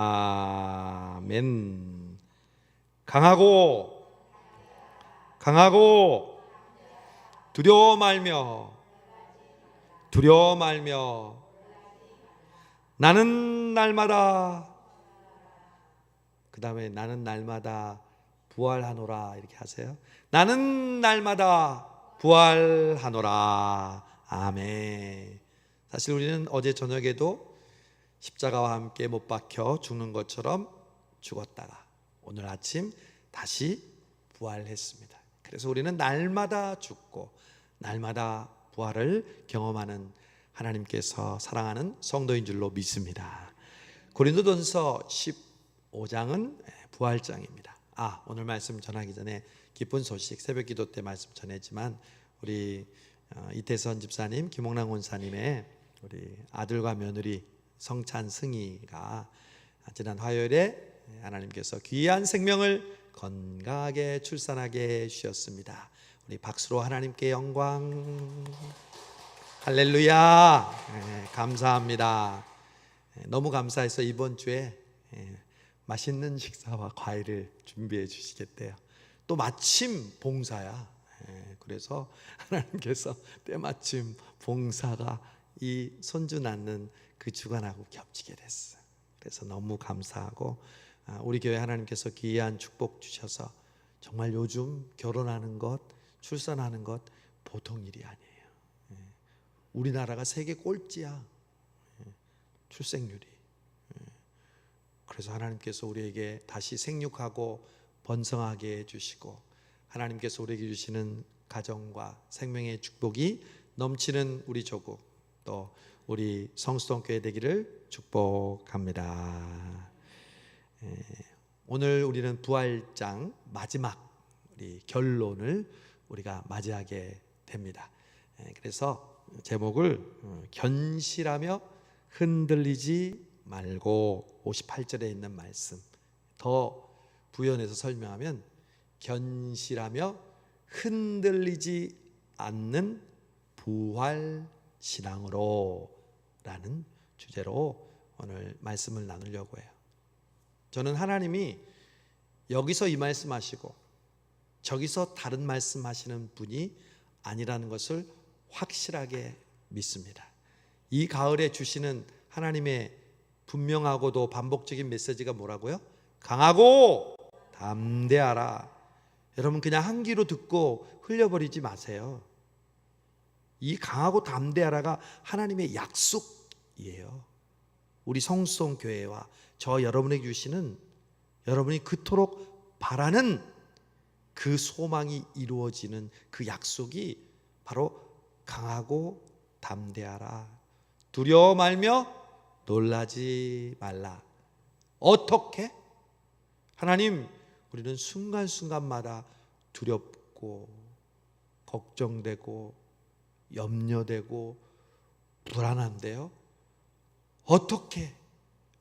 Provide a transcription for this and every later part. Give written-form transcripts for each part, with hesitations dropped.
아멘. 강하고 두려워 말며 나는 날마다, 그 다음에 나는 날마다 부활하노라 이렇게 하세요. 나는 날마다 부활하노라. 아멘. 사실 우리는 어제 저녁에도 십자가와 함께 못 박혀 죽는 것처럼 죽었다가 오늘 아침 다시 부활했습니다. 그래서 우리는 날마다 죽고 날마다 부활을 경험하는 하나님께서 사랑하는 성도인 줄로 믿습니다. 고린도전서 15장은 부활장입니다. 오늘 말씀 전하기 전에 기쁜 소식, 새벽 기도 때 말씀 전했지만 우리 이태선 집사님, 김홍랑 권사님의 우리 아들과 며느리 성찬 승희가 지난 화요일에 하나님께서 귀한 생명을 건강하게 출산하게 주셨습니다. 우리 박수로 하나님께 영광. 할렐루야. 감사합니다. 너무 감사해서 이번 주에 맛있는 식사와 과일을 준비해 주시겠대요. 또 마침 봉사야. 그래서 하나님께서 때마침 봉사가 이 손주 낳는 그 주간하고 겹치게 됐어. 그래서 너무 감사하고, 우리 교회 하나님께서 귀한 축복 주셔서 정말 요즘 결혼하는 것, 출산하는 것 보통 일이 아니에요. 우리나라가 세계 꼴찌야, 출생률이. 그래서 하나님께서 우리에게 다시 생육하고 번성하게 해주시고, 하나님께서 우리에게 주시는 가정과 생명의 축복이 넘치는 우리 조국, 또 우리 성수동교회 되기를 축복합니다. 오늘 우리는 부활장 마지막 우리 결론을 우리가 맞이하게 됩니다. 그래서 제목을 견실하며 흔들리지 말고, 58절에 있는 말씀 더 부연해서 설명하면 견실하며 흔들리지 않는 부활신앙으로 라는 주제로 오늘 말씀을 나누려고 해요. 저는 하나님이 여기서 이 말씀 하시고 저기서 다른 말씀 하시는 분이 아니라는 것을 확실하게 믿습니다. 이 가을에 주시는 하나님의 분명하고도 반복적인 메시지가 뭐라고요? 강하고 담대하라. 여러분 그냥 한 귀로 듣고 흘려버리지 마세요. 이 강하고 담대하라가 하나님의 약속이에요. 우리 성수동 교회와 저 여러분에게 주시는, 여러분이 그토록 바라는 그 소망이 이루어지는 그 약속이 바로 강하고 담대하라. 두려워 말며 놀라지 말라. 어떻게? 하나님, 우리는 순간순간마다 두렵고 걱정되고 염려되고 불안한데요, 어떻게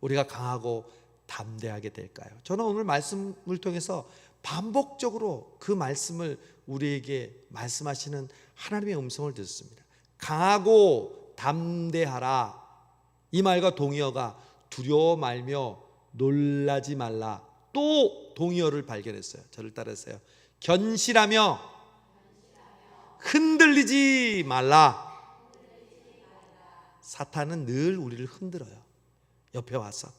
우리가 강하고 담대하게 될까요? 저는 오늘 말씀을 통해서 반복적으로 그 말씀을 우리에게 말씀하시는 하나님의 음성을 듣습니다. 강하고 담대하라. 이 말과 동의어가 두려워 말며 놀라지 말라. 또 동의어를 발견했어요. 저를 따라서요. 견실하며 흔들리지 말라. 사탄은 늘 우리를 흔들어요. 옆에 와서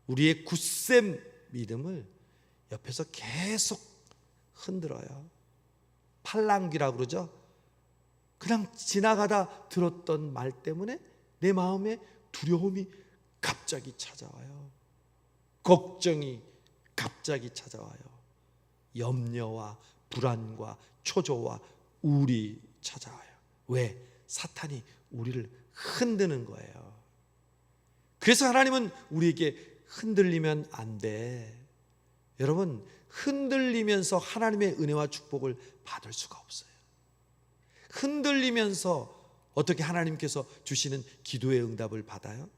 우리의 굳센 믿음을 옆에서 계속 흔들어요. 팔랑귀라고 그러죠. 그냥 지나가다 들었던 말 때문에 내 마음에 두려움이 갑자기 찾아와요. 걱정이 갑자기 찾아와요. 염려와 불안과 초조와 우울이 찾아와요. 왜? 사탄이 우리를 흔드는 거예요. 그래서 하나님은 우리에게 흔들리면 안 돼. 여러분, 흔들리면서 하나님의 은혜와 축복을 받을 수가 없어요. 흔들리면서 어떻게 하나님께서 주시는 기도의 응답을 받아요?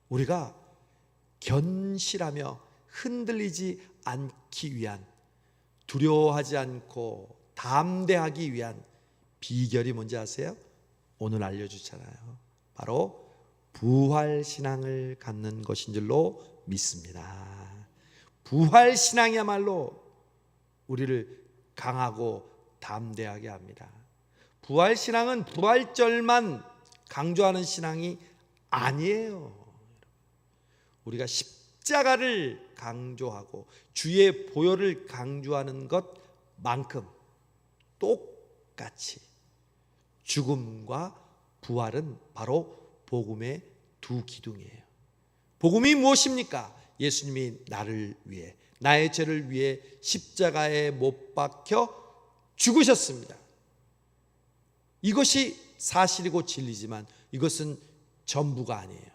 우리가 견실하며 흔들리지 않기 위한, 두려워하지 않고 담대하기 위한 비결이 뭔지 아세요? 오늘 알려주잖아요. 바로 부활 신앙을 갖는 것인 줄로 믿습니다. 부활 신앙이야말로 우리를 강하고 담대하게 합니다. 부활 신앙은 부활절만 강조하는 신앙이 아니에요. 우리가 십자가를 강조하고 주의 보혈을 강조하는 것만큼 똑같이 죽음과 부활은 바로 복음의 두 기둥이에요. 복음이 무엇입니까? 예수님이 나를 위해, 나의 죄를 위해 십자가에 못 박혀 죽으셨습니다. 이것이 사실이고 진리지만 이것은 전부가 아니에요.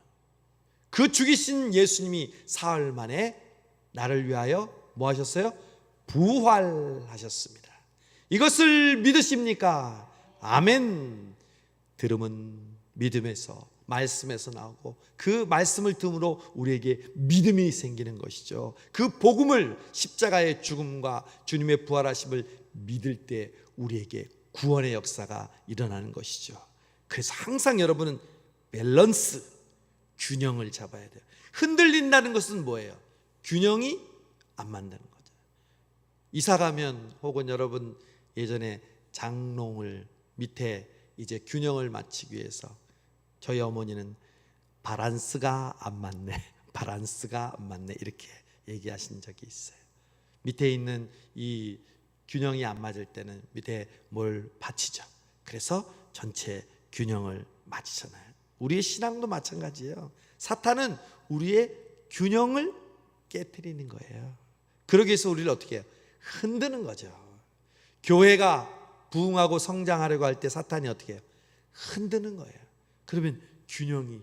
그 죽이신 예수님이 사흘 만에 나를 위하여 뭐 하셨어요? 부활하셨습니다. 이것을 믿으십니까? 아멘. 들음은 믿음에서, 말씀에서 나오고 그 말씀을 틈으로 우리에게 믿음이 생기는 것이죠. 그 복음을, 십자가의 죽음과 주님의 부활하심을 믿을 때 우리에게 구원의 역사가 일어나는 것이죠. 그래서 항상 여러분은 밸런스, 균형을 잡아야 돼요. 흔들린다는 것은 뭐예요? 균형이 안 맞는 거죠. 이사 가면, 혹은 여러분 예전에 장롱을 밑에 이제 균형을 맞추기 위해서 저희 어머니는 바란스가 안 맞네, 바란스가 안 맞네 이렇게 얘기하신 적이 있어요. 밑에 있는 이 균형이 안 맞을 때는 밑에 뭘 받치죠. 그래서 전체 균형을 맞추잖아요. 우리의 신앙도 마찬가지예요. 사탄은 우리의 균형을 깨트리는 거예요. 그러기 위해서 우리를 어떻게 해요? 흔드는 거죠. 교회가 부흥하고 성장하려고 할 때 사탄이 어떻게 해요? 흔드는 거예요. 그러면 균형이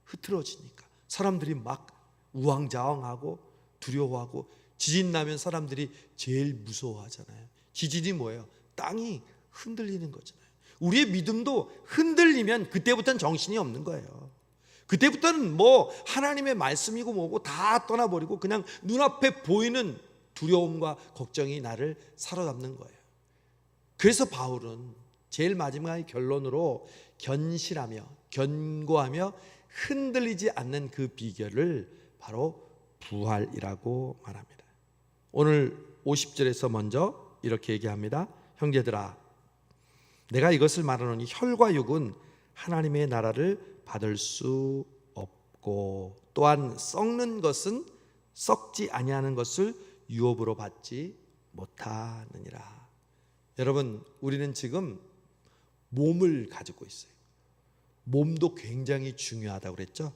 흐트러지니까 사람들이 막 우왕좌왕하고 두려워하고, 지진 나면 사람들이 제일 무서워하잖아요. 지진이 뭐예요? 땅이 흔들리는 거잖아요. 우리의 믿음도 흔들리면 그때부터는 정신이 없는 거예요. 그때부터는 뭐 하나님의 말씀이고 뭐고 다 떠나버리고 그냥 눈앞에 보이는 두려움과 걱정이 나를 사로잡는 거예요. 그래서 바울은 제일 마지막의 결론으로 견실하며 견고하며 흔들리지 않는 그 비결을 바로 부활이라고 말합니다. 오늘 50절에서 먼저 이렇게 얘기합니다. 형제들아, 내가 이것을 말하노니 혈과 육은 하나님의 나라를 받을 수 없고, 또한 썩는 것은 썩지 아니하는 것을 유업으로 받지 못하느니라. 여러분, 우리는 지금 몸을 가지고 있어요. 몸도 굉장히 중요하다고 그랬죠.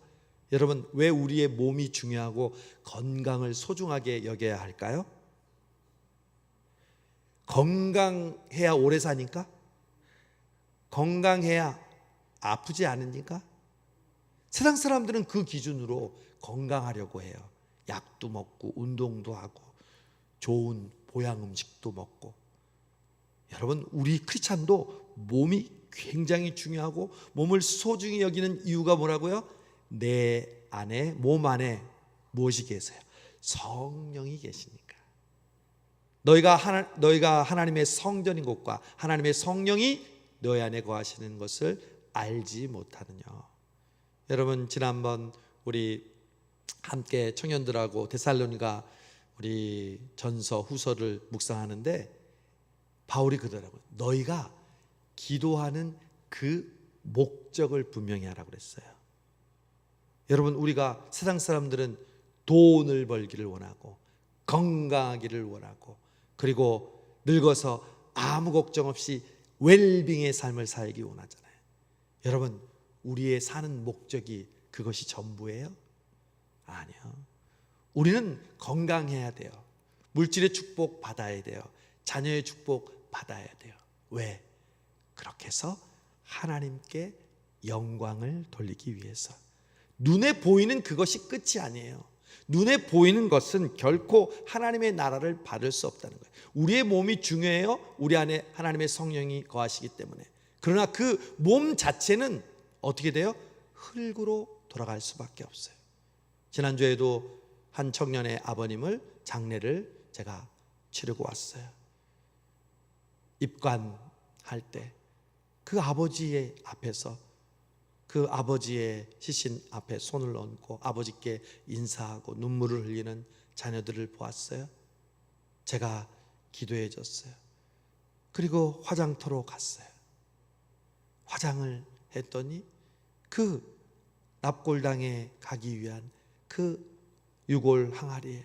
여러분, 왜 우리의 몸이 중요하고 건강을 소중하게 여겨야 할까요? 건강해야 오래 사니까? 건강해야 아프지 않으니까? 세상 사람들은 그 기준으로 건강하려고 해요. 약도 먹고 운동도 하고 좋은 보양 음식도 먹고. 여러분, 우리 크리스찬도 몸이 굉장히 중요하고 몸을 소중히 여기는 이유가 뭐라고요? 내 안에, 몸 안에 무엇이 계세요? 성령이 계시니까. 너희가 하나님의 성전인 것과 하나님의 성령이 너희 안에 거하시는 것을 알지 못하느냐. 여러분, 지난번 우리 함께 청년들하고 데살로니가 우리 전서 후서를 묵상하는데 바울이 그러더라고요. 너희가 기도하는 그 목적을 분명히 하라고 그랬어요. 여러분, 우리가 세상 사람들은 돈을 벌기를 원하고 건강하기를 원하고 그리고 늙어서 아무 걱정 없이 웰빙의 삶을 살기 원하잖아요. 여러분, 우리의 사는 목적이 그것이 전부예요? 아니요. 우리는 건강해야 돼요. 물질의 축복 받아야 돼요. 자녀의 축복 받아야 돼요. 왜? 그렇게 해서 하나님께 영광을 돌리기 위해서. 눈에 보이는 그것이 끝이 아니에요. 눈에 보이는 것은 결코 하나님의 나라를 받을 수 없다는 거예요. 우리의 몸이 중요해요. 우리 안에 하나님의 성령이 거하시기 때문에. 그러나 그 몸 자체는 어떻게 돼요? 흙으로 돌아갈 수밖에 없어요. 지난주에도 한 청년의 아버님을 장례를 제가 치르고 왔어요. 입관할 때 그 아버지의 앞에서 그 아버지의 시신 앞에 손을 얹고 아버지께 인사하고 눈물을 흘리는 자녀들을 보았어요. 제가 기도해 줬어요. 그리고 화장터로 갔어요. 화장을 했더니 그 납골당에 가기 위한 그 유골 항아리에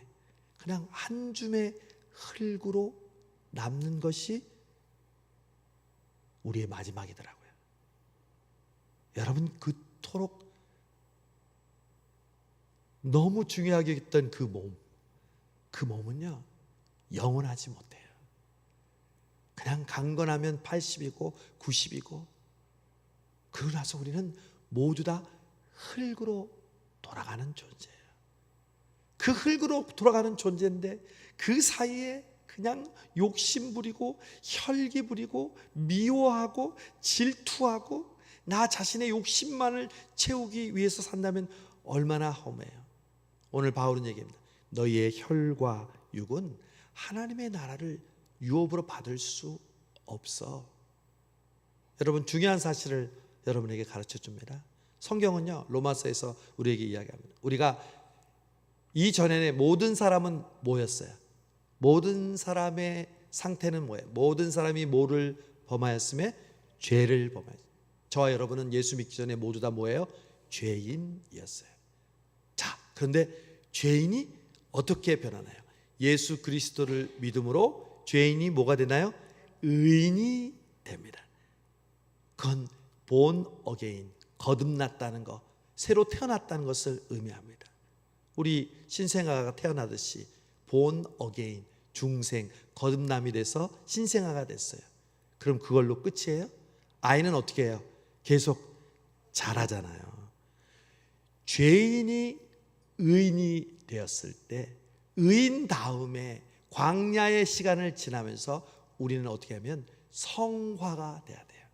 그냥 한 줌의 흙으로 남는 것이 우리의 마지막이더라고요. 여러분, 그토록 너무 중요하게 했던 그 몸은요 영원하지 못해요. 그냥 강건하면 80이고 90이고 그러고 나서 우리는 모두 다 흙으로 돌아가는 존재예요. 그 흙으로 돌아가는 존재인데 그 사이에 그냥 욕심 부리고 혈기 부리고 미워하고 질투하고 나 자신의 욕심만을 채우기 위해서 산다면 얼마나 험해요. 오늘 바울은 얘기합니다. 너희의 혈과 육은 하나님의 나라를 유업으로 받을 수 없어. 여러분, 중요한 사실을 여러분에게 가르쳐 줍니다. 성경은요 로마서에서 우리에게 이야기합니다. 우리가 이전에는 모든 사람은 뭐였어요? 모든 사람의 상태는 뭐예요? 모든 사람이 뭐를 범하였음에? 죄를 범하였어요. 저와 여러분은 예수 믿기 전에 모두 다 뭐예요? 죄인이었어요. 자, 그런데 죄인이 어떻게 변하나요? 예수 그리스도를 믿음으로 죄인이 뭐가 되나요? 의인이 됩니다. 그건 born again, 거듭났다는 것, 새로 태어났다는 것을 의미합니다. 우리 신생아가 태어나듯이 born again, 중생, 거듭남이 돼서 신생아가 됐어요. 그럼 그걸로 끝이에요? 아이는 어떻게 해요? 계속 자라잖아요. 죄인이 의인이 되었을 때 의인 다음에 광야의 시간을 지나면서 우리는 어떻게 하면 성화가 돼야 돼요.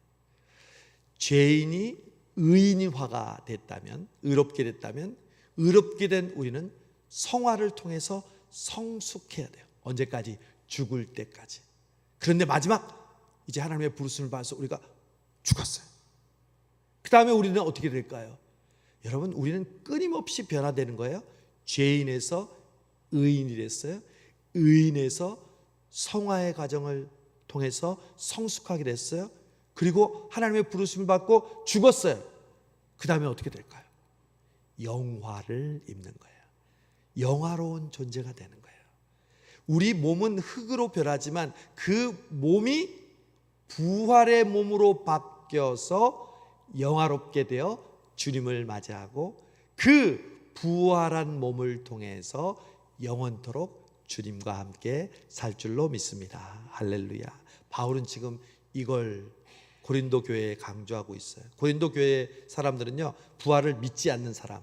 죄인이 의인화가 됐다면, 의롭게 됐다면, 의롭게 된 우리는 성화를 통해서 성숙해야 돼요. 언제까지? 죽을 때까지. 그런데 마지막 이제 하나님의 부르심을 받아서 우리가 죽었어요. 그 다음에 우리는 어떻게 될까요? 여러분, 우리는 끊임없이 변화되는 거예요. 죄인에서 의인이 됐어요. 의인에서 성화의 과정을 통해서 성숙하게 됐어요. 그리고 하나님의 부르심을 받고 죽었어요. 그 다음에 어떻게 될까요? 영화를 입는 거예요. 영화로운 존재가 되는 거예요. 우리 몸은 흙으로 변하지만 그 몸이 부활의 몸으로 바뀌어서 영화롭게 되어 주님을 맞이하고 그 부활한 몸을 통해서 영원토록 주님과 함께 살 줄로 믿습니다. 할렐루야. 바울은 지금 이걸 고린도 교회에 강조하고 있어요. 고린도 교회 사람들은요 부활을 믿지 않는 사람,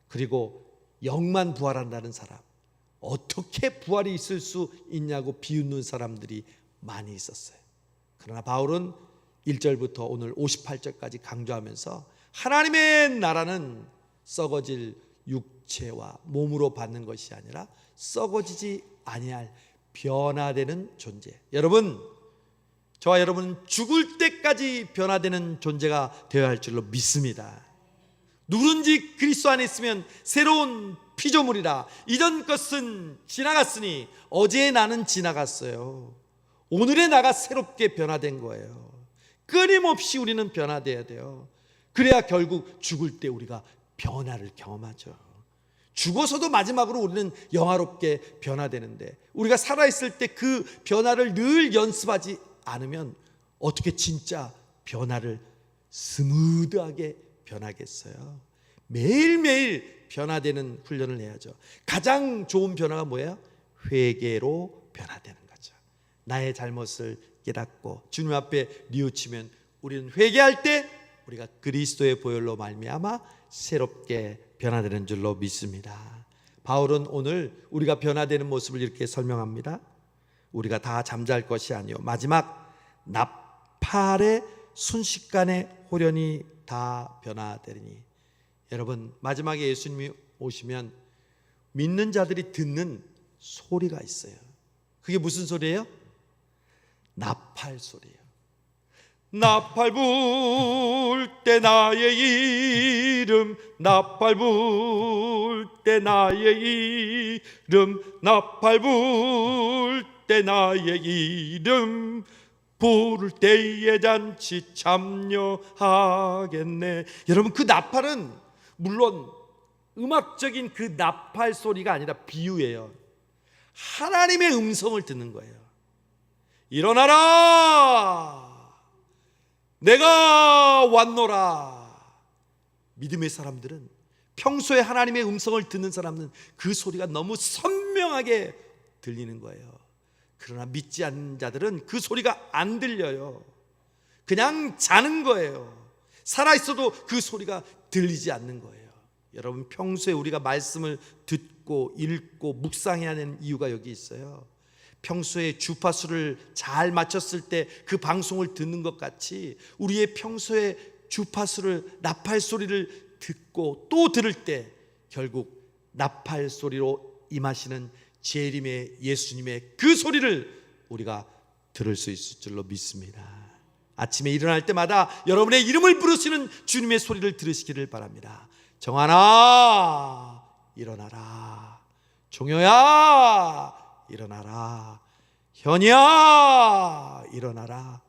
그리고 영만 부활한다는 사람, 어떻게 부활이 있을 수 있냐고 비웃는 사람들이 많이 있었어요. 그러나 바울은 1절부터 오늘 58절까지 강조하면서 하나님의 나라는 썩어질 육체와 몸으로 받는 것이 아니라 썩어지지 아니할 변화되는 존재. 여러분, 저와 여러분은 죽을 때까지 변화되는 존재가 되어야 할 줄로 믿습니다. 누구든지 그리스도 안에 있으면 새로운 피조물이라. 이전 것은 지나갔으니 어제의 나는 지나갔어요. 오늘의 나가 새롭게 변화된 거예요. 끊임없이 우리는 변화돼야 돼요. 그래야 결국 죽을 때 우리가 변화를 경험하죠. 죽어서도 마지막으로 우리는 영화롭게 변화되는데 우리가 살아있을 때 그 변화를 늘 연습하지 않으면 어떻게 진짜 변화를 스무드하게 변하겠어요? 매일매일 변화되는 훈련을 해야죠. 가장 좋은 변화가 뭐예요? 회개로 변화되는 거죠. 나의 잘못을 깨닫고 주님 앞에 뉘우치면 우리는 회개할 때 우리가 그리스도의 보혈로 말미암아 새롭게 변화되는 줄로 믿습니다. 바울은 오늘 우리가 변화되는 모습을 이렇게 설명합니다. 우리가 다 잠잘 것이 아니요 마지막 나팔의 순식간에 호련히 다 변화되리니. 여러분, 마지막에 예수님이 오시면 믿는 자들이 듣는 소리가 있어요. 그게 무슨 소리예요? 나팔 소리예요. 나팔 불 때 나의 이름, 나팔 불 때 나의 이름, 나팔 불 때 나의 이름, 부를 때에 잔치 참여하겠네. 여러분, 그 나팔은 물론 음악적인 그 나팔 소리가 아니라 비유예요. 하나님의 음성을 듣는 거예요. 일어나라, 내가 왔노라. 믿음의 사람들은, 평소에 하나님의 음성을 듣는 사람은 그 소리가 너무 선명하게 들리는 거예요. 그러나 믿지 않는 자들은 그 소리가 안 들려요. 그냥 자는 거예요. 살아있어도 그 소리가 들리지 않는 거예요. 여러분, 평소에 우리가 말씀을 듣고 읽고 묵상해야 하는 이유가 여기 있어요. 평소에 주파수를 잘 맞췄을 때 그 방송을 듣는 것 같이 우리의 평소에 주파수를, 나팔 소리를 듣고 또 들을 때 결국 나팔 소리로 임하시는 재림의 예수님의 그 소리를 우리가 들을 수 있을 줄로 믿습니다. 아침에 일어날 때마다 여러분의 이름을 부르시는 주님의 소리를 들으시기를 바랍니다. 정하나 일어나라, 종효야 일어나라, 현이야 일어나라,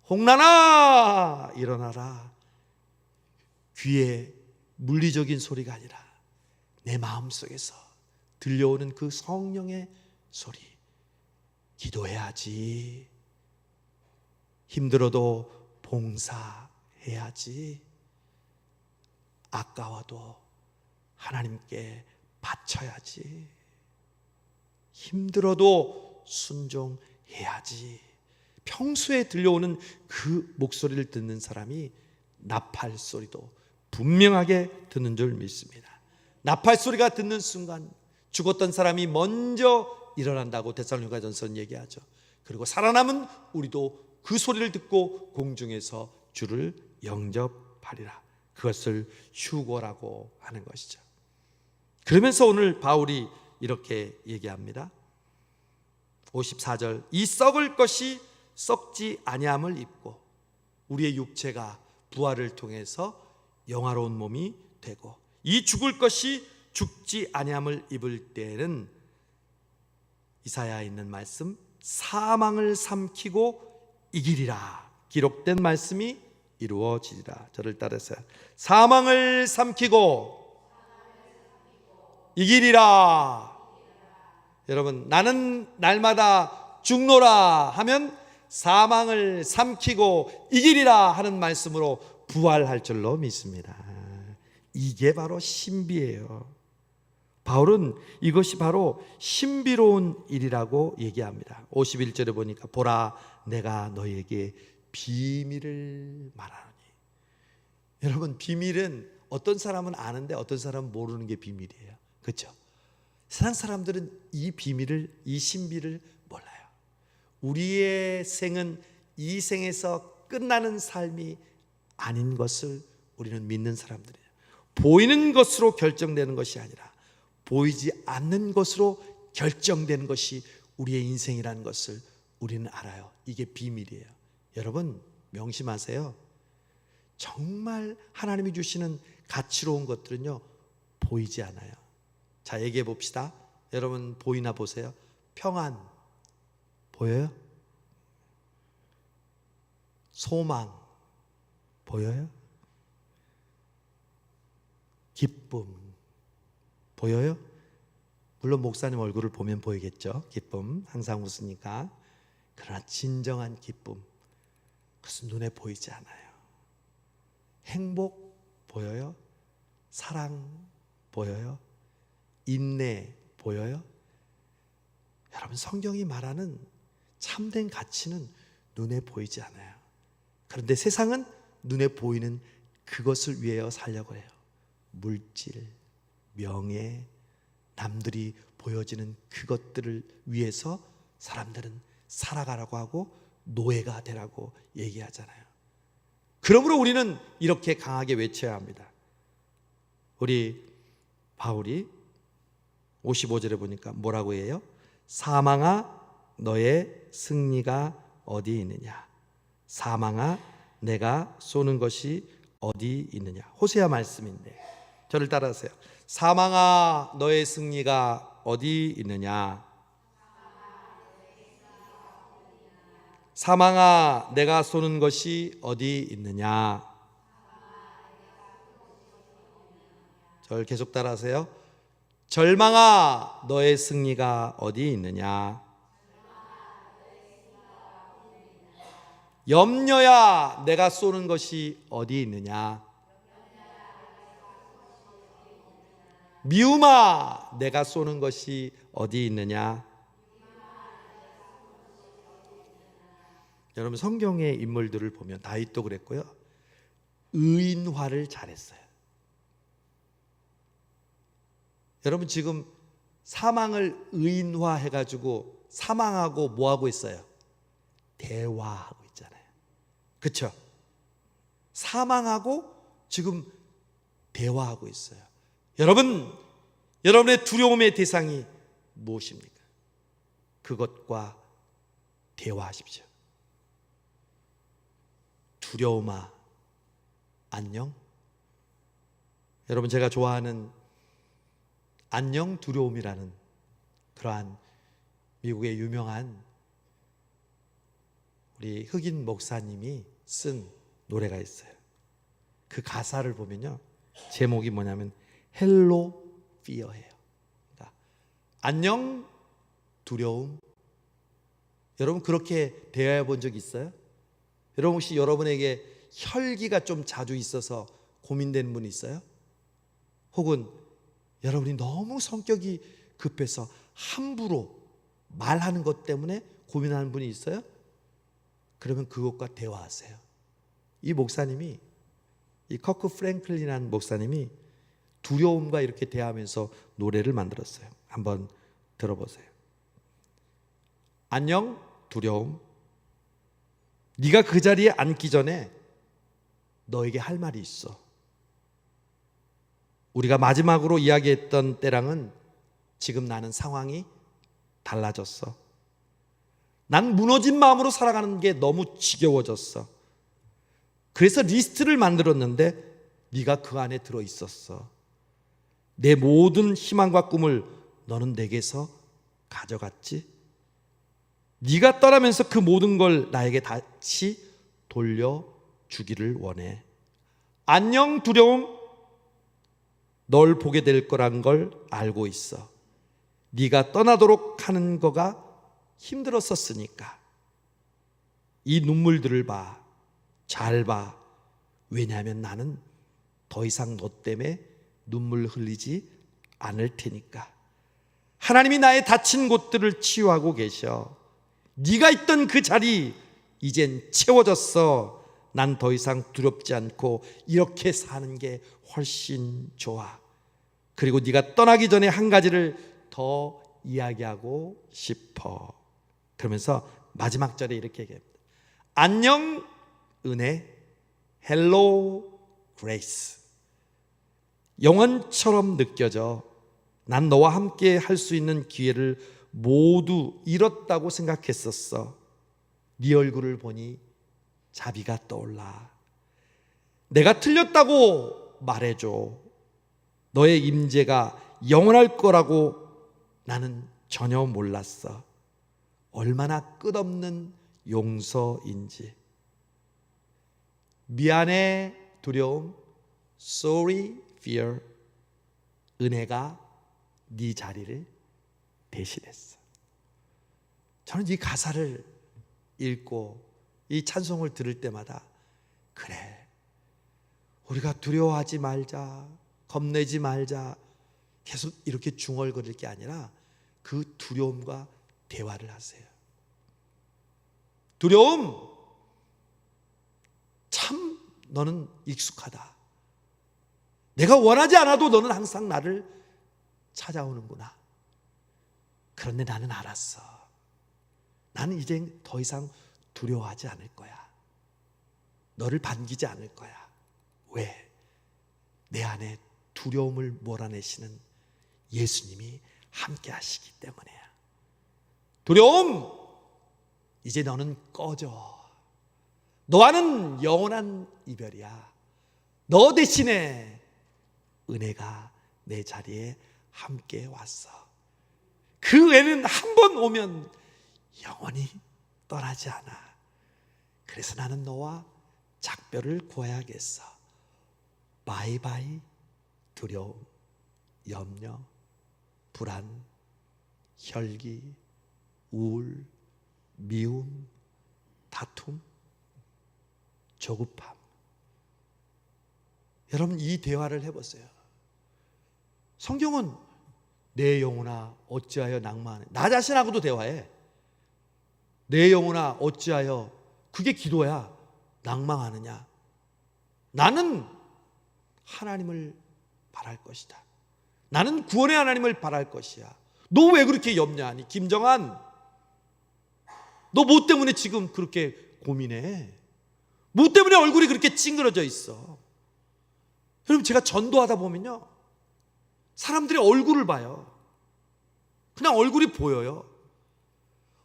홍란아 일어나라. 귀에 물리적인 소리가 아니라 내 마음속에서 들려오는 그 성령의 소리. 기도해야지, 힘들어도 봉사해야지, 아까워도 하나님께 바쳐야지, 힘들어도 순종해야지. 평소에 들려오는 그 목소리를 듣는 사람이 나팔 소리도 분명하게 듣는 줄 믿습니다. 나팔 소리가 듣는 순간 죽었던 사람이 먼저 일어난다고 데살로니가전서는 얘기하죠. 그리고 살아남은 우리도 그 소리를 듣고 공중에서 주를 영접하리라. 그것을 휴거라고 하는 것이죠. 그러면서 오늘 바울이 이렇게 얘기합니다. 54절, 이 썩을 것이 썩지 아니함을 입고 우리의 육체가 부활을 통해서 영화로운 몸이 되고, 이 죽을 것이 죽지 아니함을 입을 때에는 이사야에 있는 말씀, 사망을 삼키고 이기리라 기록된 말씀이 이루어지리라. 저를 따라서요. 사망을 삼키고 이기리라. 여러분, 나는 날마다 죽노라 하면 사망을 삼키고 이기리라 하는 말씀으로 부활할 줄로 믿습니다. 이게 바로 신비예요. 바울은 이것이 바로 신비로운 일이라고 얘기합니다. 51절에 보니까 보라, 내가 너에게 비밀을 말하노니. 여러분, 비밀은 어떤 사람은 아는데 어떤 사람은 모르는 게 비밀이에요. 그렇죠? 세상 사람들은 이 비밀을, 이 신비를 몰라요. 우리의 생은 이 생에서 끝나는 삶이 아닌 것을 우리는 믿는 사람들이에요. 보이는 것으로 결정되는 것이 아니라 보이지 않는 것으로 결정되는 것이 우리의 인생이라는 것을 우리는 알아요. 이게 비밀이에요. 여러분, 명심하세요. 정말 하나님이 주시는 가치로운 것들은요, 보이지 않아요. 자, 얘기해 봅시다. 여러분, 보이나 보세요. 평안 보여요? 소망 보여요? 기쁨 보여요? 물론 목사님 얼굴을 보면 보이겠죠. 기쁨, 항상 웃으니까. 그러나 진정한 기쁨, 그것은 눈에 보이지 않아요. 행복 보여요? 사랑 보여요? 인내 보여요? 여러분, 성경이 말하는 참된 가치는 눈에 보이지 않아요. 그런데 세상은 눈에 보이는 그것을 위하여 살려고 해요. 물질, 명예, 남들이 보여지는 그것들을 위해서 사람들은 살아가라고 하고 노예가 되라고 얘기하잖아요. 그러므로 우리는 이렇게 강하게 외쳐야 합니다. 우리 바울이 55절에 보니까 뭐라고 해요? 사망아, 너의 승리가 어디 있느냐? 사망아 내가 쏘는 것이 어디 있느냐. 호세아 말씀인데 저를 따라하세요. 사망아 너의 승리가 어디 있느냐. 사망아 내가 쏘는 것이 어디 있느냐. 저를 계속 따라하세요. 절망아 너의 승리가 어디 있느냐. 염려야 내가 쏘는 것이 어디 있느냐. 미움아 내가 쏘는 것이 어디 있느냐. 여러분 성경의 인물들을 보면 다윗도 그랬고요, 의인화를 잘했어요. 여러분 지금 사망을 의인화해가지고 사망하고 뭐하고 있어요? 대화하고 있잖아요. 그렇죠? 사망하고 지금 대화하고 있어요. 여러분, 여러분의 두려움의 대상이 무엇입니까? 그것과 대화하십시오. 두려움아 안녕. 여러분 제가 좋아하는 안녕 두려움이라는 그러한 미국의 유명한 우리 흑인 목사님이 쓴 노래가 있어요. 그 가사를 보면요, 제목이 뭐냐면 헬로 피어예요. 그러니까 안녕 두려움. 여러분 그렇게 대화해 본 적 있어요? 여러분 혹시 여러분에게 혈기가 좀 자주 있어서 고민되는 분 있어요? 혹은 여러분이 너무 성격이 급해서 함부로 말하는 것 때문에 고민하는 분이 있어요? 그러면 그것과 대화하세요. 이 목사님이, 이 커크 프랭클린이라는 목사님이 두려움과 이렇게 대화하면서 노래를 만들었어요. 한번 들어보세요. 안녕 두려움. 네가 그 자리에 앉기 전에 너에게 할 말이 있어. 우리가 마지막으로 이야기했던 때랑은 지금 나는 상황이 달라졌어. 난 무너진 마음으로 살아가는 게 너무 지겨워졌어. 그래서 리스트를 만들었는데 네가 그 안에 들어있었어. 내 모든 희망과 꿈을 너는 내게서 가져갔지. 네가 떠나면서 그 모든 걸 나에게 다시 돌려주기를 원해. 안녕 두려움. 널 보게 될 거란 걸 알고 있어. 네가 떠나도록 하는 거가 힘들었었으니까. 이 눈물들을 봐. 잘 봐. 왜냐하면 나는 더 이상 너 때문에 눈물 흘리지 않을 테니까. 하나님이 나의 다친 곳들을 치유하고 계셔. 네가 있던 그 자리 이젠 채워졌어. 난 더 이상 두렵지 않고 이렇게 사는 게 훨씬 좋아. 그리고 네가 떠나기 전에 한 가지를 더 이야기하고 싶어. 그러면서 마지막 절에 이렇게 얘기합니다. 안녕 은혜, 헬로 그레이스. 영원처럼 느껴져. 난 너와 함께 할 수 있는 기회를 모두 잃었다고 생각했었어. 네 얼굴을 보니 자비가 떠올라. 내가 틀렸다고 말해줘. 너의 임재가 영원할 거라고 나는 전혀 몰랐어. 얼마나 끝없는 용서인지. 미안해 두려움, sorry fear. 은혜가 네 자리를 대신했어. 저는 이 가사를 읽고 이 찬송을 들을 때마다 그래, 우리가 두려워하지 말자, 겁내지 말자, 계속 이렇게 중얼거릴 게 아니라 그 두려움과 대화를 하세요. 두려움, 참 너는 익숙하다. 내가 원하지 않아도 너는 항상 나를 찾아오는구나. 그런데 나는 알았어. 나는 이제 더 이상 두려워하지 않을 거야. 너를 반기지 않을 거야. 왜? 내 안에 두려움을 몰아내시는 예수님이 함께 하시기 때문이야. 두려움, 이제 너는 꺼져. 너와는 영원한 이별이야. 너 대신에 은혜가 내 자리에 함께 왔어. 그 애는 한 번 오면 영원히 떠나지 않아. 그래서 나는 너와 작별을 구해야겠어. 바이바이 두려움, 염려, 불안, 혈기, 우울, 미움, 다툼, 조급함. 여러분, 이 대화를 해보세요. 성경은 내 영혼아 어찌하여 낭만해. 나 자신하고도 대화해. 내 영혼아 어찌하여, 그게 기도야. 낭망하느냐. 나는 하나님을 바랄 것이다. 나는 구원의 하나님을 바랄 것이야. 너 왜 그렇게 염려하니? 김정한, 너 뭐 때문에 지금 그렇게 고민해? 뭐 때문에 얼굴이 그렇게 찡그러져 있어? 여러분, 제가 전도하다 보면요, 사람들의 얼굴을 봐요. 그냥 얼굴이 보여요.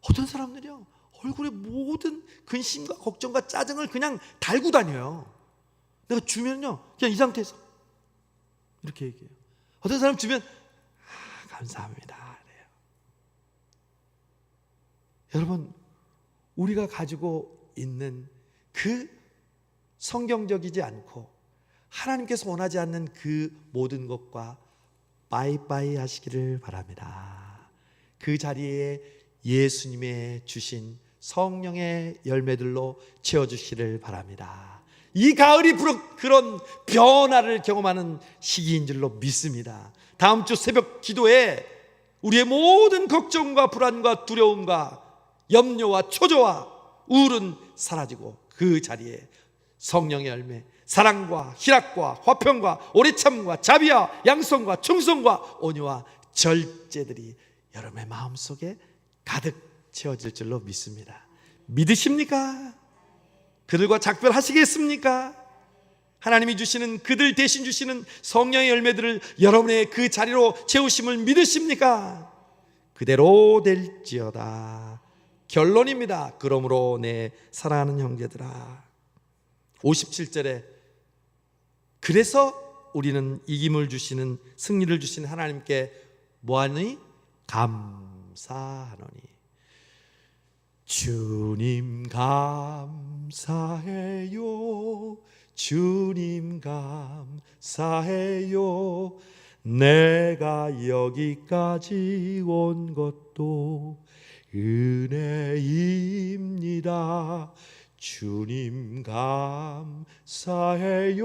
어떤 사람들이요, 얼굴에 모든 근심과 걱정과 짜증을 그냥 달고 다녀요. 내가 주면요, 그냥 이 상태에서 이렇게 얘기해요. 어떤 사람 주면 감사합니다 그래요. 여러분, 우리가 가지고 있는 그 성경적이지 않고 하나님께서 원하지 않는 그 모든 것과 바이바이 하시기를 바랍니다. 그 자리에 예수님의 주신 성령의 열매들로 채워주시기를 바랍니다. 이 가을이 그런 변화를 경험하는 시기인 줄로 믿습니다. 다음 주 새벽 기도에 우리의 모든 걱정과 불안과 두려움과 염려와 초조와 우울은 사라지고 그 자리에 성령의 열매, 사랑과 희락과 화평과 오래참과 자비와 양성과 충성과 온유와 절제들이 여러분의 마음속에 가득 채워질 줄로 믿습니다. 믿으십니까? 그들과 작별하시겠습니까? 하나님이 주시는, 그들 대신 주시는 성령의 열매들을 여러분의 그 자리로 채우심을 믿으십니까? 그대로 될지어다. 결론입니다. 그러므로 내 사랑하는 형제들아, 57절에 그래서 우리는 이김을 주시는, 승리를 주시는 하나님께 뭐하니? 감사하노니. 주님 감사해요. 주님 감사해요. 내가 여기까지 온 것도 은혜입니다. 주님 감사해요.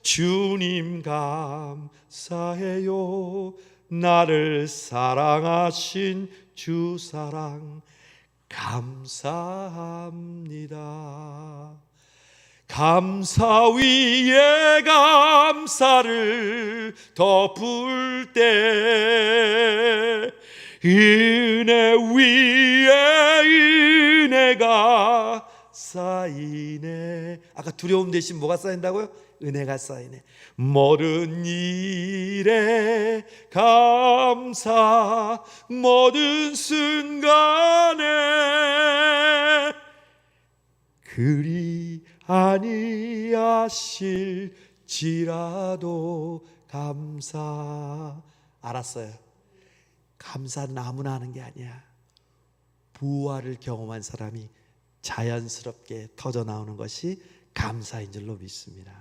주님 감사해요. 나를 사랑하신 주 사랑 감사합니다. 감사 위에 감사를 덮을 때 은혜 위에 은혜가 쌓이네. 아까 두려움 대신 뭐가 쌓인다고요? 은혜가 쌓이네. 모든 일에 감사, 모든 순간에 그리 아니하실지라도 감사. 알았어요. 감사는 아무나 하는 게 아니야. 부활을 경험한 사람이 자연스럽게 터져 나오는 것이 감사인 줄로 믿습니다.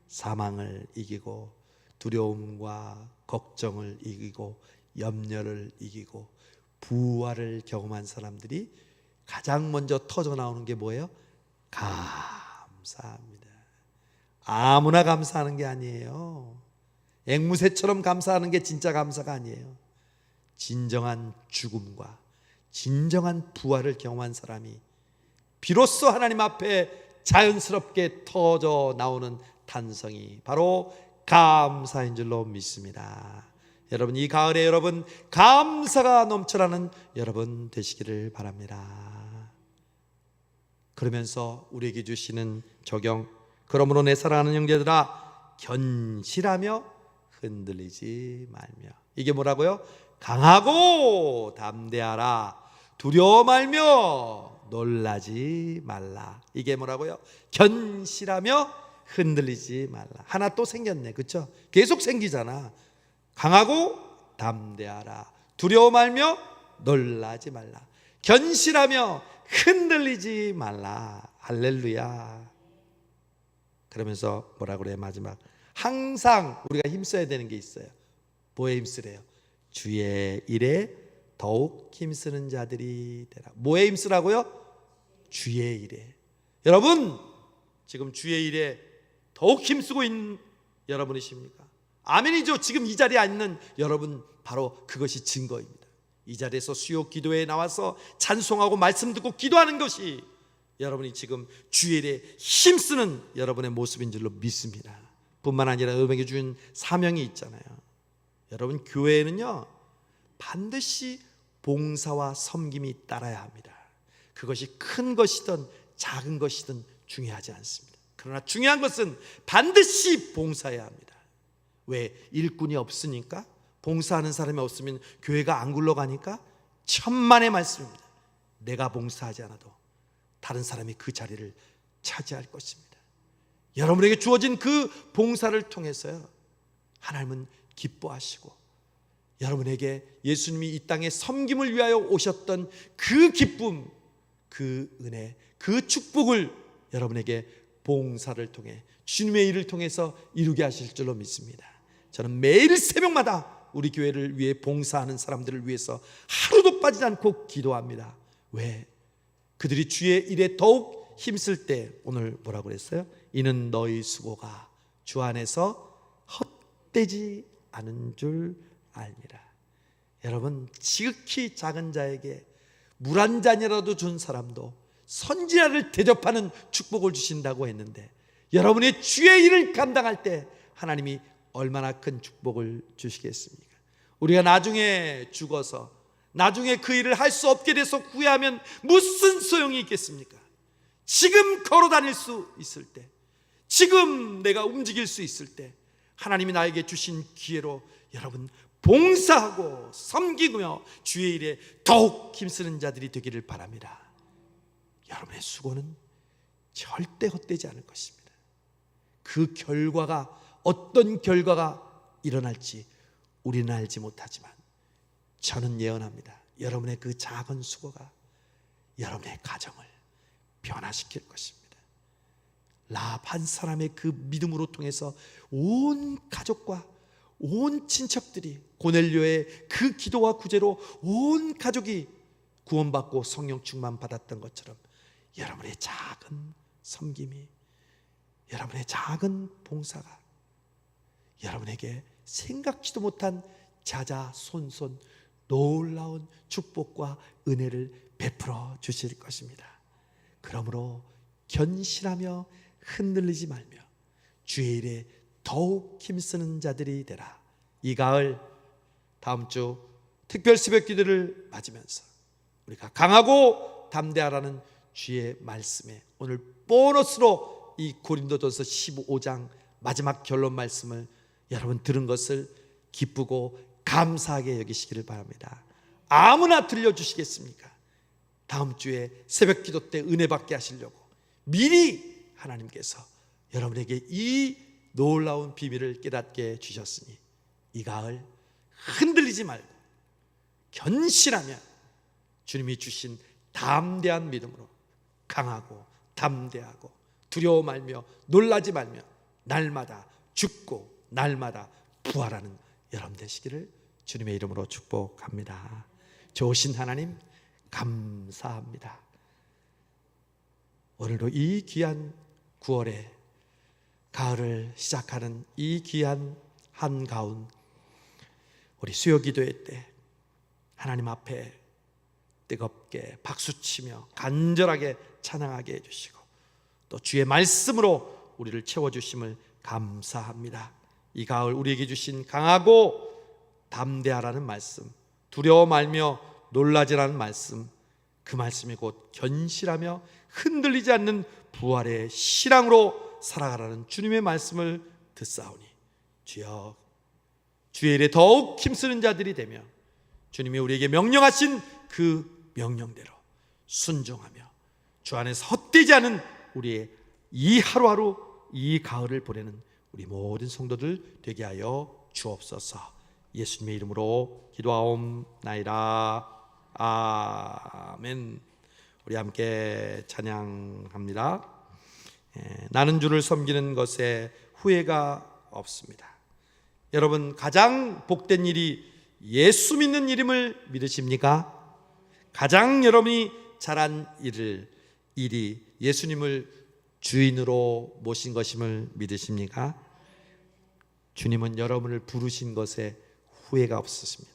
사망을 이기고 두려움과 걱정을 이기고 염려를 이기고 부활을 경험한 사람들이 가장 먼저 터져 나오는 게 뭐예요? 감사합니다. 아무나 감사하는 게 아니에요. 앵무새처럼 감사하는 게 진짜 감사가 아니에요. 진정한 죽음과 진정한 부활을 경험한 사람이 비로소 하나님 앞에 자연스럽게 터져 나오는 탄성이 바로 감사인 줄로 믿습니다. 여러분, 이 가을에 여러분 감사가 넘쳐나는 여러분 되시기를 바랍니다. 그러면서 우리에게 주시는 적용, 그러므로 내 사랑하는 형제들아 견실하며 흔들리지 말며. 이게 뭐라고요? 강하고 담대하라. 두려워 말며 놀라지 말라. 이게 뭐라고요? 견실하며 흔들리지 말라. 하나 또 생겼네, 그렇죠? 계속 생기잖아. 강하고 담대하라. 두려워 말며 놀라지 말라. 견실하며 흔들리지 말라. 할렐루야. 그러면서 뭐라 그래요? 마지막, 항상 우리가 힘써야 되는 게 있어요. 뭐에 힘쓰래요? 주의 일에 더욱 힘쓰는 자들이 되라. 뭐에 힘쓰라고요? 주의 일에. 여러분, 지금 주의 일에 더욱 힘쓰고 있는 여러분이십니까? 아멘이죠. 지금 이 자리에 앉는 여러분, 바로 그것이 증거입니다. 이 자리에서 수요 기도에 나와서 찬송하고 말씀 듣고 기도하는 것이 여러분이 지금 주의 일에 힘쓰는 여러분의 모습인 줄로 믿습니다. 뿐만 아니라 여러분에게 준 사명이 있잖아요. 여러분, 교회에는요 반드시 봉사와 섬김이 따라야 합니다. 그것이 큰 것이든 작은 것이든 중요하지 않습니다. 그러나 중요한 것은 반드시 봉사해야 합니다. 왜? 일꾼이 없으니까, 봉사하는 사람이 없으면 교회가 안 굴러가니까. 천만의 말씀입니다. 내가 봉사하지 않아도 다른 사람이 그 자리를 차지할 것입니다. 여러분에게 주어진 그 봉사를 통해서요 하나님은 기뻐하시고, 여러분에게 예수님이 이 땅에 섬김을 위하여 오셨던 그 기쁨, 그 은혜, 그 축복을 여러분에게 봉사를 통해, 주님의 일을 통해서 이루게 하실 줄로 믿습니다. 저는 매일 새벽마다 우리 교회를 위해 봉사하는 사람들을 위해서 하루도 빠지지 않고 기도합니다. 왜? 그들이 주의 일에 더욱 힘쓸 때, 오늘 뭐라고 그랬어요? 이는 너희 수고가 주 안에서 헛되지 않은 줄 알미라. 여러분, 지극히 작은 자에게 물 한 잔이라도 준 사람도 선지자를 대접하는 축복을 주신다고 했는데, 여러분의 주의 일을 감당할 때 하나님이 얼마나 큰 축복을 주시겠습니까? 우리가 나중에 죽어서, 나중에 그 일을 할 수 없게 돼서 후회하면 무슨 소용이 있겠습니까? 지금 걸어 다닐 수 있을 때, 지금 내가 움직일 수 있을 때 하나님이 나에게 주신 기회로 여러분 봉사하고 섬기며 주의 일에 더욱 힘쓰는 자들이 되기를 바랍니다. 여러분의 수고는 절대 헛되지 않을 것입니다. 그 결과가, 어떤 결과가 일어날지 우리는 알지 못하지만 저는 예언합니다. 여러분의 그 작은 수고가 여러분의 가정을 변화시킬 것입니다. 라합 한 사람의 그 믿음으로 통해서 온 가족과 온 친척들이, 고넬료의 그 기도와 구제로 온 가족이 구원받고 성령 충만 받았던 것처럼, 여러분의 작은 섬김이, 여러분의 작은 봉사가 여러분에게 생각지도 못한 자자손손 놀라운 축복과 은혜를 베풀어 주실 것입니다. 그러므로 견실하며 흔들리지 말며 주의 일에 더욱 힘쓰는 자들이 되라. 이 가을, 다음 주 특별 새벽 기도를 맞으면서 우리가 강하고 담대하라는 주의 말씀에 오늘 보너스로 이 고린도전서 15장 마지막 결론 말씀을 여러분 들은 것을 기쁘고 감사하게 여기시기를 바랍니다. 아무나 들려주시겠습니까? 다음 주에 새벽 기도 때 은혜 받게 하시려고 미리 하나님께서 여러분에게 이 놀라운 비밀을 깨닫게 주셨으니 이 가을 흔들리지 말고 견실하며 주님이 주신 담대한 믿음으로 강하고 담대하고 두려워 말며 놀라지 말며 날마다 죽고 날마다 부활하는 여러분 되시기를 주님의 이름으로 축복합니다. 좋으신 하나님 감사합니다. 오늘도 이 귀한 9월에 가을을 시작하는 이 귀한 한가운 우리 수요 기도회 때 하나님 앞에 뜨겁게 박수치며 간절하게 찬양하게 해주시고 또 주의 말씀으로 우리를 채워주심을 감사합니다. 이 가을 우리에게 주신 강하고 담대하라는 말씀, 두려워 말며 놀라지라는 말씀, 그 말씀이 곧 견실하며 흔들리지 않는 부활의 신앙으로 살아가라는 주님의 말씀을 듣사오니 주여 주의 일에 더욱 힘쓰는 자들이 되며 주님이 우리에게 명령하신 그 명령대로 순종하며 주 안에서 헛되지 않은 우리의 이 하루하루, 이 가을을 보내는 우리 모든 성도들 되게 하여 주옵소서. 예수님의 이름으로 기도하옵나이다. 아멘. 우리 함께 찬양합니다. 나는 주를 섬기는 것에 후회가 없습니다. 여러분, 가장 복된 일이 예수 믿는 이름을 믿으십니까? 가장 여러분이 잘한 일이 예수님을 주인으로 모신 것임을 믿으십니까? 주님은 여러분을 부르신 것에 후회가 없으십니다.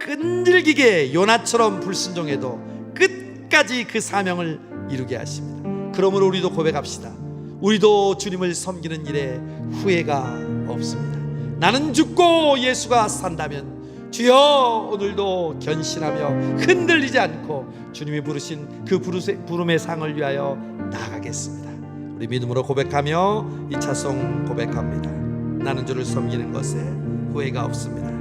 끈질기게 요나처럼 불순종해도 끝까지 그 사명을 이루게 하십니다. 그러므로 우리도 고백합시다. 우리도 주님을 섬기는 일에 후회가 없습니다. 나는 죽고 예수가 산다면 주여 오늘도 견신하며 흔들리지 않고 주님이 부르신 그 부름의 상을 위하여 나아가겠습니다. 우리 믿음으로 고백하며 이 차송 고백합니다. 나는 주를 섬기는 것에 후회가 없습니다.